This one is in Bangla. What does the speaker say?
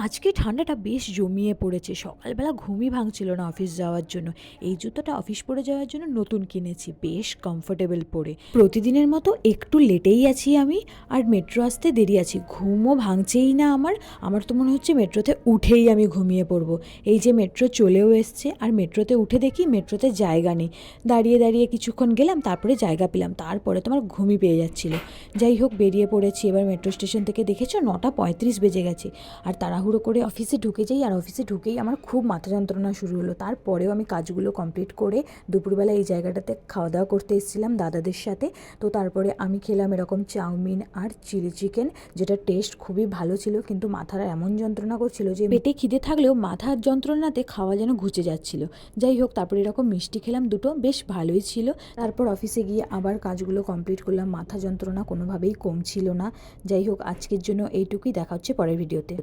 আজকে ঠান্ডাটা বেশ জমিয়ে পড়েছে। সকালবেলা ঘুমই ভাঙছিল না অফিস যাওয়ার জন্য। এই জুতোটা অফিস পরে যাওয়ার জন্য নতুন কিনেছি, বেশ কমফোর্টেবল পরে। প্রতিদিনের মতো একটু লেটেই আছি আমি, আর মেট্রো আসতে দেরি আছে। ঘুমও ভাঙছেই না আমার। আমার তো মনে হচ্ছে মেট্রোতে উঠেই আমি ঘুমিয়ে পড়বো। এই যে মেট্রো চলেও এসছে, আর মেট্রোতে উঠে দেখি মেট্রোতে জায়গা নেই। দাঁড়িয়ে দাঁড়িয়ে কিছুক্ষণ গেলাম, তারপরে জায়গা পেলাম, তারপরে তোমার ঘুমই পেয়ে যাচ্ছিল। যাই হোক, বেরিয়ে পড়েছি এবার মেট্রো স্টেশন থেকে। দেখেছো 9:35 বেজে গেছে। আর তাড়াহুড়ো করে অফিসে ঢুকে যাই, আর অফিসে ঢুকেই আমার খুব মাথা যন্ত্রণা শুরু হলো। তারপরেও আমি কাজগুলো কমপ্লিট করে দুপুরবেলা এই জায়গাটাতে খাওয়া দাওয়া করতে এসেছিলাম দাদাদের সাথে। তো তারপরে আমি খেলাম এরকম চাউমিন আর চিলি চিকেন, যেটা টেস্ট খুবই ভালো ছিল, কিন্তু মাথার এমন যন্ত্রণা করছিল যে পেটে খিদে থাকলেও মাথার যন্ত্রণাতে খাওয়া যেন ঘুচে যাচ্ছিল। যাই হোক, তারপরে এরকম মিষ্টি খেলাম দুটো, বেশ ভালোই ছিল। তারপর অফিসে গিয়ে আবার কাজগুলো কমপ্লিট করলাম। মাথা যন্ত্রণা কোনোভাবেই কমছিল না। যাই হোক, আজকের জন্য এইটুকুই। দেখা হচ্ছে পরের ভিডিওতে।